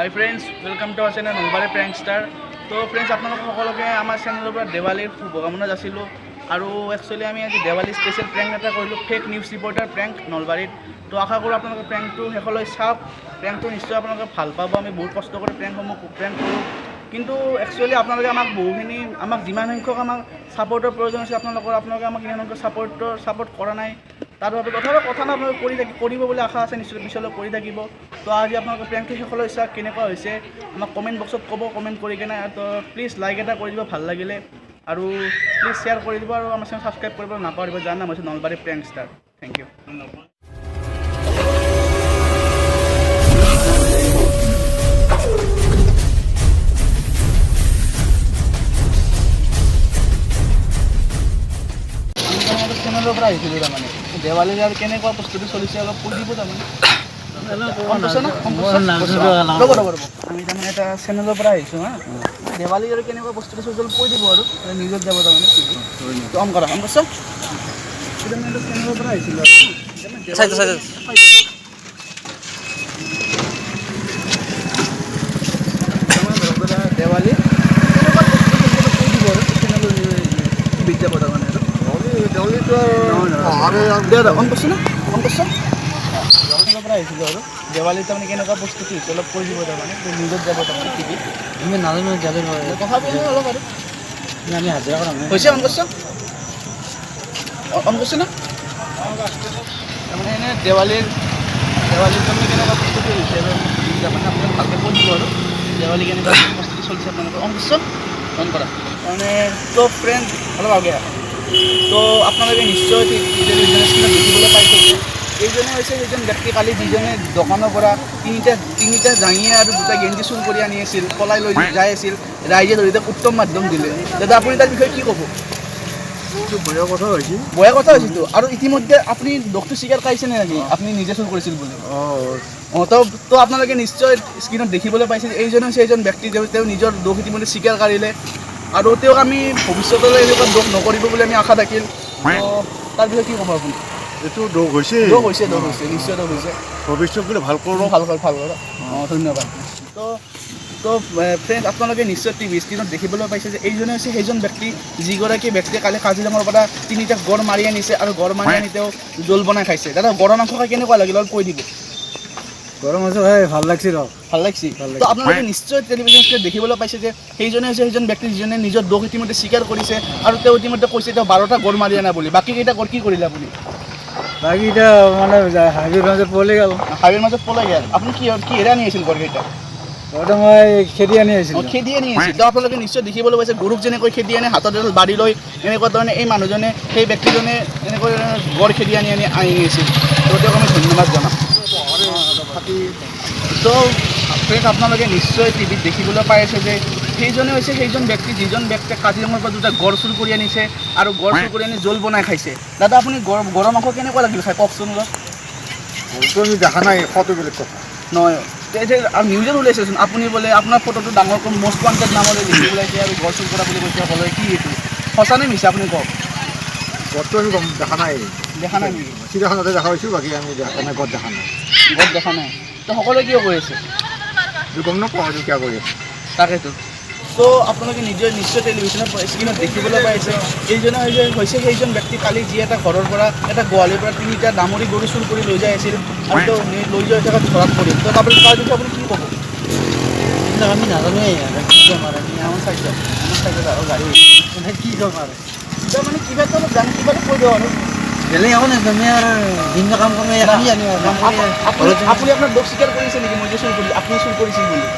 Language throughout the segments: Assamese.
High friends, welcome to our channel Nalbari prank star. তো ফ্ৰেণ্ডছ, আপোনালোক সকলোকে আমাৰ চেনেলৰ পৰা দেৱালীৰ শুভকামনা যাচিলোঁ। আৰু একচুৱেলি আমি আজি দেৱালী স্পেচিয়েল প্ৰেংক এটা কৰিলোঁ, ফেক নিউজ ৰিপৰ্টাৰ প্ৰেংক নলবাৰীত। তো আশা কৰোঁ আপোনালোকে প্ৰেংকটো শেষলৈ চাওক। প্ৰেংকটো নিশ্চয় আপোনালোকে ভাল পাব। আমি বহুত কষ্ট কৰি প্ৰেংকসমূহ প্ৰেংক কৰোঁ, কিন্তু একচুৱেলি আপোনালোকে আমাক যিমান সংখ্যক আমাক ছাপৰ্টৰ প্ৰয়োজন আছে আপোনালোকে আমাক ইমান সংখ্যক ছাপৰ্ট কৰা নাই। তাৰ বাবে তথাপিও কথা নাই, আপোনালোকে কৰিব বুলি আশা আছে, নিশ্চয় পিছলৈ কৰি থাকিব। তো আজি আপোনালোকে প্ৰেংকটো শেষলৈ চাওক, কেনেকুৱা হৈছে আমাক কমেণ্ট বক্সত ক'ব, কমেণ্ট কৰি কিনে। তো প্লিজ লাইক এটা কৰি দিব ভাল লাগিলে, আৰু প্লিজ শ্বেয়াৰ কৰি দিব, আৰু আমাৰ চেনেল ছাবস্ক্ৰাইব কৰিব নাপাহৰিব। যাৰ নাম হৈছে Nalbari prank star. Thank you. চেনেলৰ পৰা আহিছিলোঁ তাৰমানে দেৱালীৰ আৰু কেনেকুৱা প্ৰস্তুতি চলিছে অলপ কৈ দিব তাৰমানে। আমি তাৰমানে এটা চেনেলৰ পৰা আহিছোঁ হা, দেৱালীৰ আৰু কেনেকুৱা প্ৰস্তুতি চলিছে অলপ কৈ দিব আৰু নিউজত যাব তাৰমানে। অন কৰা অন কৰছ চেনেলৰ পৰা আহিছিলোঁ দেৱালী কেনেকুৱা প্ৰস্তুতি কৈ দিব আৰু চেনেলৰ টিভিত যাব তাৰমানে। পৰা আহিছিলোঁ আৰু দেৱালীত তাৰমানে কেনেকুৱা প্ৰস্তুতি হৈছে অলপ কৈ দিব তাৰমানে, নিউজত যাব তাৰমানে টিভিত। আমি নাজানো তথাপিও অলপ আৰু আমি হাজিৰা কৰা হৈছে অন কৰছ অন কৰছ না তাৰমানে এনে দেৱালীত তাৰমানে কেনেকুৱা প্ৰস্তুতি হৈছে তাৰমানে আপোনালোকে ভালকৈ কৈ দিব আৰু দেৱালী কেনেকুৱা প্ৰস্তুতি চলিছে আপোনালোকৰ। অন কৰছ অন কৰা তাৰমানে। তো ফ্ৰেণ্ড অলপ আগে তো আপোনালোকে নিশ্চয় দেখিবলৈ পাইছে। এইজনে হৈছে সেইজন ব্যক্তি, কালি যিজনে দোকানৰ পৰা তিনিটা জাঙিয়া আৰু দুটা গেঞ্জি চুৰ কৰি আনি আছিল, পলাই লৈ যাই আছিল। ৰাইজে ধৰি তেওঁক উত্তম মাধ্যম দিলে। দাদা আপুনি তাৰ বিষয়ে কি ক'ব? বেয়া কথা হৈছে, বেয়া কথা হৈছেতো। আৰু ইতিমধ্যে আপুনি দোষটো স্বীকাৰ কৰিছে নে নেকি আপুনি নিজে চুৰ কৰিছিল বুলি? তো আপোনালোকে নিশ্চয় স্ক্ৰীণত দেখিবলৈ পাইছে। এইজন হৈছে এজন ব্যক্তি, তেওঁ নিজৰ দোষ ইতিমধ্যে স্বীকাৰ কৰিলে, আৰু তেওঁক আমি ভৱিষ্যতলৈ এনেকুৱা দোষ নকৰিব বুলি আমি আশা থাকিল। তাৰ বিষয়ে কি ক'ব আপুনি? এইটো দোষ হৈছে, নিশ্চয় দোষ হৈছে। ভৱিষ্যতলৈ ভাল কৰোঁ। ভাল কৰক। ধন্যবাদ। তো ফ্ৰেণ্ড, আপোনালোকে নিশ্চয় টিভি স্ক্ৰীণত দেখিবলৈ পাইছে যে এইজনে হৈছে সেইজন ব্যক্তি, যিগৰাকী ব্যক্তিয়ে কালি কাজিৰঙাৰ পৰা তিনিটা গড় মাৰি আনিছে, আৰু গড় মাৰি আনি তেওঁ জোল বনাই খাইছে। দাদা, গড়ৰ মাংস খাই কেনেকুৱা লাগিল অলপ কৈ দিব। গৰম মাংস খাই ভাল লাগছে। ভাল লাগছে। তো আপোনালোকে নিশ্চয় টেলিভিশ্যন স্ক্ৰীণত দেখিবলৈ পাইছে যে সেইজনে হৈছে সেইজন ব্যক্তি, যিজনে নিজৰ দোষ ইতিমধ্যে স্বীকাৰ কৰিছে, আৰু তেওঁ ইতিমধ্যে কৈছে তেওঁ 12টা গড় মাৰি আনা বুলি। বাকী কেইটা গড় কি কৰিলে আপুনি? বাকী এতিয়া মানে হাবিৰ মাজত পলাই গ'ল। আপুনি কিহেৰে আনি আছিল গড়কেইটা? ঘৰতে মই খেদি আনি আহিছিলোঁ। খেদি আনি আছিল। তো আপোনালোকে নিশ্চয় দেখিবলৈ পাইছে গৰুক যেনেকৈ খেদি আনে হাতত এডাল বাঢ়ি লৈ, এনেকুৱা ধৰণে এই মানুহজনে, সেই ব্যক্তিজনে এনেকৈ গড় খেদি আনি আছিল। তো তেওঁক আমি ধন্যবাদ জনাম। তো ফ্ৰেণ্ড, আপোনালোকে নিশ্চয় টিভিত দেখিবলৈ পাই আছে যে সেইজনে হৈছে সেইজন ব্যক্তি, যিজন ব্যক্তিয়ে কাজিৰঙাৰ পৰা দুটা গড় চুৰ কৰি আনিছে, আৰু গড় চুৰ কৰি আনি জোল বনাই খাইছে। দাদা, আপুনি গড়ৰ মাংস কেনেকুৱা লাগিল খাই কওকচোন অলপ। আমি দেখা নাই, ফটো বেলেগ কথা নহয়, আৰু নিউজত ওলাইছেচোন আপুনি বোলে আপোনাৰ ফটোটো ডাঙৰকৈ মষ্ট ৱান্টেড নামলৈ লিখি ওলাইছে, আৰু গড় চুৰ কৰা বুলি কৈছে সকলোৱে। কি এইটো সঁচা নে মিছা আপুনি কওক? গড়টো আমি দেখা নাই নেকি? চিৰিয়াখানাতে দেখা পাইছোঁ, বাকী আমি দেখা নাই, গড় দেখা নাই। তো সকলোৱে কিয় কৈ আছে? গম নাপাওঁ আৰু কিয় কৰি আছে। তাকেতো। তো আপোনালোকে নিশ্চয় টেলিভিশ্যনৰ স্ক্ৰীণত দেখিবলৈ পাইছে এইজনে হৈছে সেইজন ব্যক্তি, কালি যি এটা ঘৰৰ পৰা, এটা গোহালিৰ পৰা তিনিটা ডামৰী গৰু চুৰ কৰি লৈ যাই আছিল, আৰু তেওঁ লৈ যোৱা জেগাত ধৰাত পৰিল। তো তাৰ বিষয়ে আপুনি কি ক'ব? আমি নাজানোৱেই কি আমাৰ চাইছে আৰু গাড়ী কি ক'ম আৰু এতিয়া মানে কিবা এটা অলপ জানি কিবা এটা কৈ দিওঁ আৰু বেলেগ একো নাই। আমি আৰু দিন কাম কৰোঁ, আমি জানো। আপুনি আপোনাৰ দোষ স্বীকাৰ কৰিছে নেকি? মই যে চুৰ কৰিছোঁ, আপুনি চুৰ কৰিছিল বুলি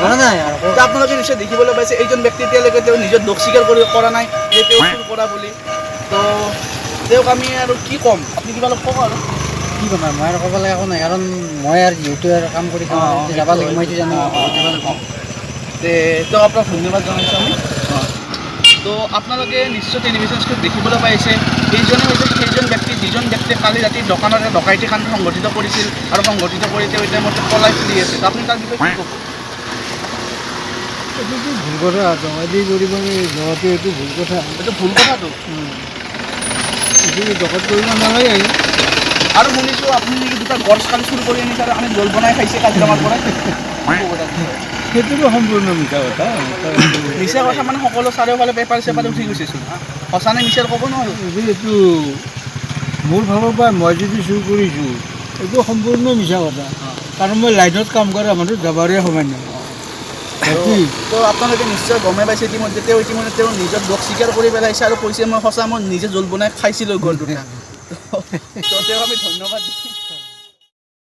কৰা নাই আৰু। আপোনালোকে নিশ্চয় দেখিবলৈ পাইছে এইজন ব্যক্তি এতিয়ালৈকে তেওঁ নিজৰ দোষ স্বীকাৰ কৰা নাই যে তেওঁ চুৰ কৰা বুলি। তো তেওঁক আমি আৰু কি ক'ম, আপুনি কিবা অলপ ক'ব আৰু। কি ক'ম আৰু, মই আৰু ক'ব লাগে একো নাই, কাৰণ মই আৰু যিহেতু আৰু কাম কৰি যাব লাগে, মই জানো। তো আপোনাক ধন্যবাদ জনাইছোঁ আমি। তো আপোনালোকে নিশ্চয় টেলিভিশ্যন স্ক্ৰীণত দেখিবলৈ পাইছে এইজনে হৈছে সেইজন ব্যক্তি, যিজন ব্যক্তিয়ে কালি ৰাতি দোকানৰ এটা ডকাইতি কাণ্ড সংঘটিত কৰিছিল, আৰু সংঘটিত কৰি তেওঁ এতিয়া মতে পলাই ফুৰি আছে। তো আপুনি তাৰ বিষয়ে কি ক'ব? এইটো ভুল কথা, ডকাইতি কৰিব যোৱাটো এইটো ভুল কথা। এইটো ভুল কথাটো। এইটো ডকাইত কৰিব নালাগে। আৰু শুনিছোঁ আপুনি নেকি দুটা গড় কালি চুৰ কৰি আনিছে, আৰু আমি জোল বনাই খাইছে কাজিৰঙাৰ পৰা। সেইটোতো সম্পূৰ্ণ মিছা কথা। মিছা কথা মানে সকলো চাৰিওফালে পেপাৰ চেপাৰ উঠি গৈছেচোন। সঁচা নে মিছাৰ ক'ব নোৱাৰোঁ। এইটো মোৰ ফালৰ পৰা মই যদি চুৰ কৰিছোঁ এইটো সম্পূৰ্ণ মিছা কথা, কাৰণ মই লাইনত কাম কৰা মানুহ যাবাৰে সমান্য। বাকী তো আপোনালোকে নিশ্চয় গমে পাইছে ইতিমধ্যে তেওঁ নিজৰ দোষ স্বীকাৰ কৰি পেলাইছে আৰু কৈছে মই সঁচা মই নিজে জোল বনাই খাইছিলোঁ গ'ল দুটা। তো তেওঁক আমি ধন্যবাদ দিম।